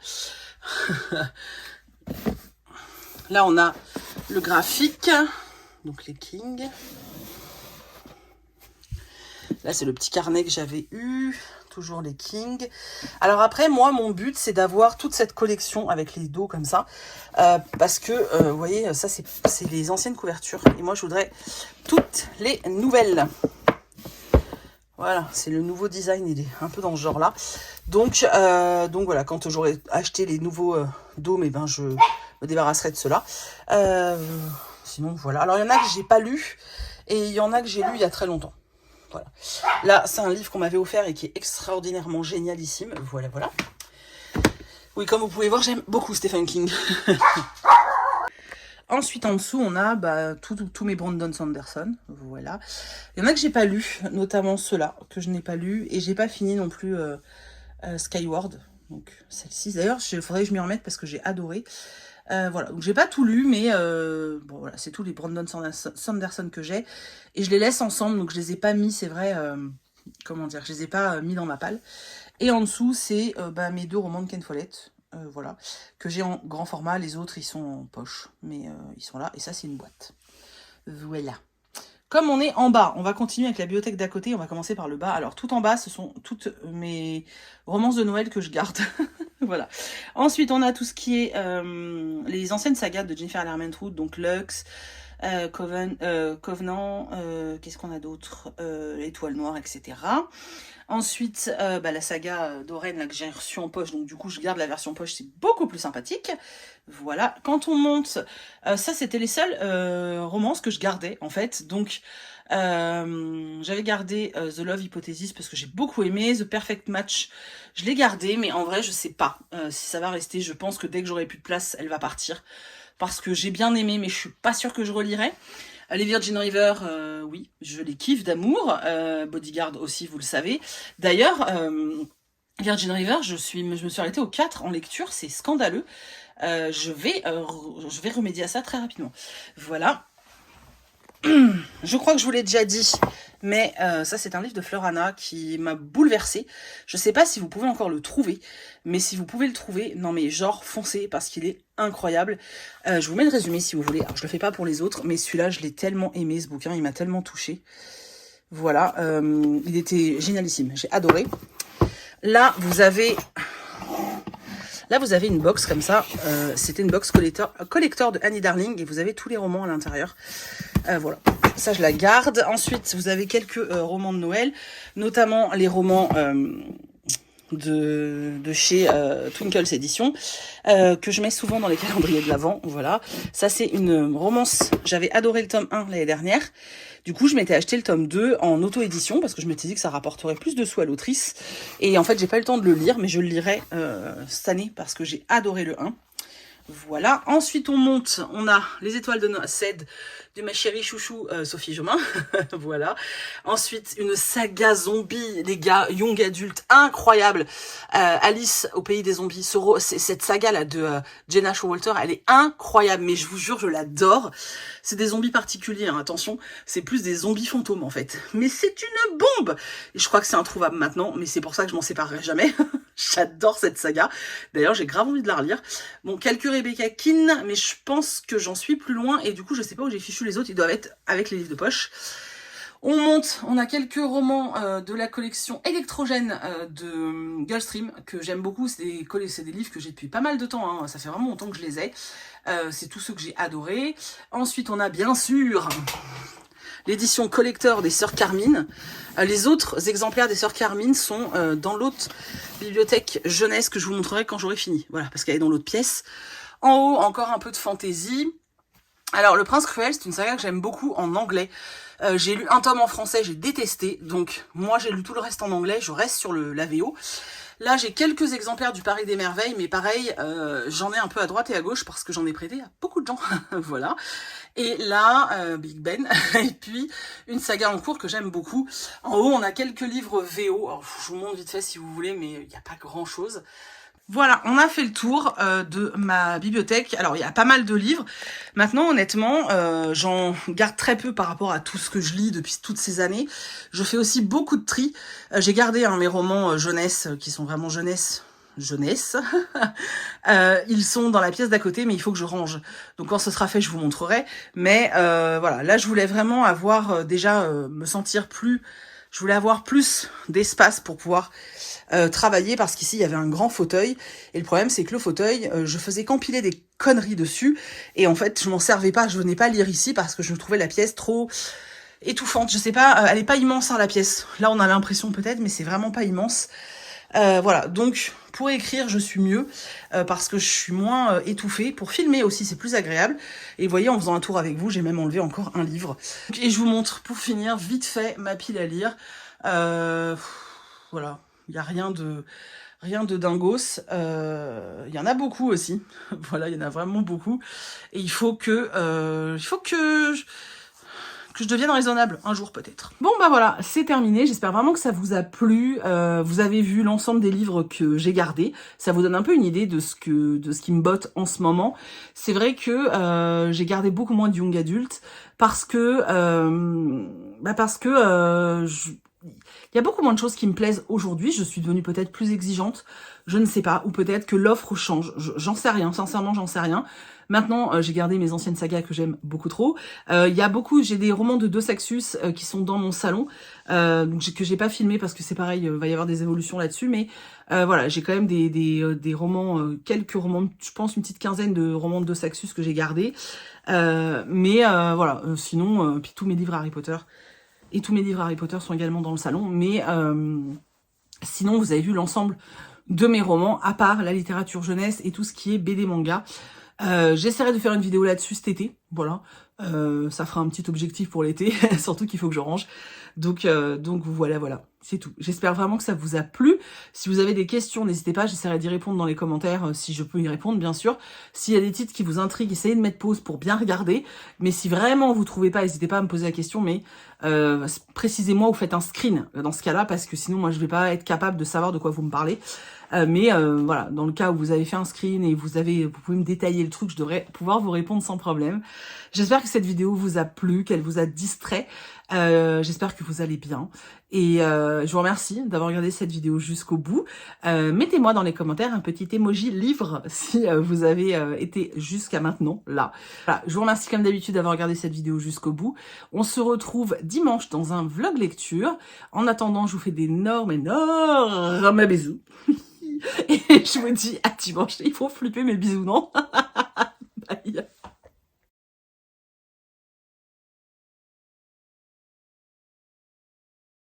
Là, on a le graphique. Donc, les King. Là, c'est le petit carnet que j'avais eu. Toujours les King. Alors après, moi, mon but, c'est d'avoir toute cette collection avec les dos comme ça. Parce que, vous voyez, ça, c'est les anciennes couvertures. Et moi, je voudrais toutes les nouvelles. Voilà, c'est le nouveau design, il est un peu dans ce genre-là. Donc voilà, quand j'aurai acheté les nouveaux dômes, eh ben, je me débarrasserai de ceux-là. Sinon, voilà. Alors, il y en a que j'ai pas lu et il y en a que j'ai lu il y a très longtemps. Voilà. Là, c'est un livre qu'on m'avait offert et qui est extraordinairement génialissime. Voilà, voilà. Oui, comme vous pouvez voir, j'aime beaucoup Stephen King. Ensuite, en dessous, on a tous mes Brandon Sanderson. Voilà. Il y en a que j'ai pas lu, notamment ceux-là, que je n'ai pas lu. Et j'ai pas fini non plus Skyward. Donc, celle-ci. D'ailleurs, il faudrait que je m'y remette parce que j'ai adoré. Voilà, donc j'ai pas tout lu, mais bon voilà, c'est tous les Brandon Sanderson que j'ai. Et je les laisse ensemble, donc je les ai pas mis, c'est vrai, comment dire, je les ai pas mis dans ma palle. Et en dessous, c'est mes 2 romans de Ken Follett, voilà, que j'ai en grand format. Les autres, ils sont en poche, mais ils sont là. Et ça, c'est une boîte. Voilà. Comme on est en bas, on va continuer avec la bibliothèque d'à côté, on va commencer par le bas. Alors tout en bas, ce sont toutes mes romances de Noël que je garde. Voilà. Ensuite, on a tout ce qui est les anciennes sagas de Jennifer Lermentwood, donc Lux, Covenant, qu'est-ce qu'on a d'autre, Étoile Noire, etc. Ensuite, la saga d'Oren là, que j'ai reçue en poche, donc du coup je garde la version poche, c'est beaucoup plus sympathique. Voilà, quand on monte, ça c'était les seules romances que je gardais en fait, donc j'avais gardé The Love Hypothesis parce que j'ai beaucoup aimé, The Perfect Match, je l'ai gardé, mais en vrai je sais pas si ça va rester, je pense que dès que j'aurai plus de place, elle va partir, parce que j'ai bien aimé, mais je suis pas sûre que je relirai. Les Virgin River, oui, je les kiffe d'amour. Bodyguard aussi, vous le savez. D'ailleurs, Virgin River, je me suis arrêtée au 4 en lecture, c'est scandaleux. Je vais remédier à ça très rapidement. Voilà. Je crois que je vous l'ai déjà dit, mais ça c'est un livre de Fleurana qui m'a bouleversée. Je sais pas si vous pouvez encore le trouver, mais si vous pouvez le trouver, non mais genre foncez parce qu'il est incroyable. Je vous mets le résumé si vous voulez. Alors je le fais pas pour les autres, mais celui-là je l'ai tellement aimé, ce bouquin, il m'a tellement touchée. Voilà, il était génialissime, j'ai adoré. Là vous avez une box comme ça, c'était une box collector de Annie Darling et vous avez tous les romans à l'intérieur. Voilà, ça je la garde. Ensuite, vous avez quelques romans de Noël, notamment les romans de chez Twinkles Éditions, que je mets souvent dans les calendriers de l'Avent. Voilà, ça c'est une romance, j'avais adoré le tome 1 l'année dernière. Du coup, je m'étais acheté le tome 2 en auto-édition parce que je m'étais dit que ça rapporterait plus de sous à l'autrice. Et en fait, j'ai pas eu le temps de le lire, mais je le lirai cette année parce que j'ai adoré le 1. Voilà. Ensuite, on monte. On a Les Étoiles de Cède de ma chérie chouchou Sophie Jomain. Voilà. Ensuite, une saga zombie, les gars, young adulte, incroyable. Alice au pays des zombies. Cette saga-là de Jenna Showalter, elle est incroyable. Mais je vous jure, je l'adore. C'est des zombies particuliers, hein, attention. C'est plus des zombies fantômes, en fait. Mais c'est une bombe. Et je crois que c'est introuvable maintenant, mais c'est pour ça que je m'en séparerai jamais. J'adore cette saga. D'ailleurs, j'ai grave envie de la relire. Bon, quelques Rebecca Keane, mais je pense que j'en suis plus loin. Et du coup, je sais pas où j'ai fichu les autres. Ils doivent être avec les livres de poche. On monte. On a quelques romans de la collection électrogène de Gulfstream que j'aime beaucoup. C'est des livres que j'ai depuis pas mal de temps. Hein. Ça fait vraiment longtemps que je les ai. C'est tous ceux que j'ai adorés. Ensuite, on a bien sûr l'édition collector des Sœurs Carmine. Les autres exemplaires des Sœurs Carmine sont dans l'autre bibliothèque jeunesse que je vous montrerai quand j'aurai fini. Voilà, parce qu'elle est dans l'autre pièce. En haut, encore un peu de fantaisie. Alors, Le Prince Cruel, c'est une saga que j'aime beaucoup en anglais. J'ai lu un tome en français, j'ai détesté. Donc, moi, j'ai lu tout le reste en anglais. Je reste sur la VO. Là, j'ai quelques exemplaires du Paris des Merveilles, mais pareil, j'en ai un peu à droite et à gauche parce que j'en ai prêté à beaucoup de gens. Voilà. Et là, Big Ben, et puis une saga en cours que j'aime beaucoup. En haut, on a quelques livres VO. Alors, je vous montre vite fait si vous voulez, mais il n'y a pas grand-chose. Voilà, on a fait le tour de ma bibliothèque. Alors, il y a pas mal de livres. Maintenant, honnêtement, j'en garde très peu par rapport à tout ce que je lis depuis toutes ces années. Je fais aussi beaucoup de tri. J'ai gardé mes romans jeunesse, qui sont vraiment jeunesse. Ils sont dans la pièce d'à côté, mais il faut que je range. Donc, quand ce sera fait, je vous montrerai. Mais voilà, là, je voulais vraiment avoir me sentir plus... Je voulais avoir plus d'espace pour pouvoir travailler parce qu'ici il y avait un grand fauteuil et le problème c'est que le fauteuil je faisais qu'empiler des conneries dessus et en fait je m'en servais pas, je venais pas lire ici parce que je trouvais la pièce trop étouffante, je sais pas, elle est pas immense la pièce, là on a l'impression peut-être mais c'est vraiment pas immense. Voilà, donc pour écrire je suis mieux parce que je suis moins étouffée. Pour filmer aussi c'est plus agréable. Et vous voyez en faisant un tour avec vous j'ai même enlevé encore un livre. Et je vous montre pour finir vite fait ma pile à lire. Voilà, il n'y a rien de dingos. Il y en a beaucoup aussi. Voilà, il y en a vraiment beaucoup. Et il faut que je devienne raisonnable un jour peut-être. Bon bah voilà, c'est terminé. J'espère vraiment que ça vous a plu. Vous avez vu l'ensemble des livres que j'ai gardés. Ça vous donne un peu une idée de ce qui me botte en ce moment. C'est vrai que j'ai gardé beaucoup moins de young adulte parce que Il y a beaucoup moins de choses qui me plaisent aujourd'hui. Je suis devenue peut-être plus exigeante, je ne sais pas. Ou peut-être que l'offre change. J'en sais rien, sincèrement, j'en sais rien. Maintenant, j'ai gardé mes anciennes sagas que j'aime beaucoup trop. Il y a j'ai des romans de Dos Saxus qui sont dans mon salon, donc que j'ai pas filmé parce que c'est pareil, il va y avoir des évolutions là-dessus. Mais voilà, j'ai quand même des romans, quelques romans, je pense une petite quinzaine de romans de Dos Saxus que j'ai gardés. Mais voilà, sinon, puis tous mes livres Harry Potter. Et tous mes livres Harry Potter sont également dans le salon. Mais sinon, vous avez vu l'ensemble de mes romans, à part la littérature jeunesse et tout ce qui est BD manga. J'essaierai de faire une vidéo là-dessus cet été, voilà. Ça fera un petit objectif pour l'été, surtout qu'il faut que je range. Donc voilà, c'est tout. J'espère vraiment que ça vous a plu. Si vous avez des questions, n'hésitez pas, j'essaierai d'y répondre dans les commentaires, si je peux y répondre, bien sûr. S'il y a des titres qui vous intriguent, essayez de mettre pause pour bien regarder. Mais si vraiment vous trouvez pas, n'hésitez pas à me poser la question, mais précisez-moi ou faites un screen dans ce cas-là, parce que sinon, moi, je vais pas être capable de savoir de quoi vous me parlez. Mais voilà, dans le cas où vous avez fait un screen et vous pouvez me détailler le truc, je devrais pouvoir vous répondre sans problème. J'espère que cette vidéo vous a plu, qu'elle vous a distrait. J'espère que vous allez bien. Et je vous remercie d'avoir regardé cette vidéo jusqu'au bout. Mettez-moi dans les commentaires un petit emoji livre si vous avez été jusqu'à maintenant là. Voilà, je vous remercie comme d'habitude d'avoir regardé cette vidéo jusqu'au bout. On se retrouve dimanche dans un vlog lecture. En attendant, je vous fais d'énormes bisous. Et je vous dis à dimanche. Il faut flipper mes bisous, non?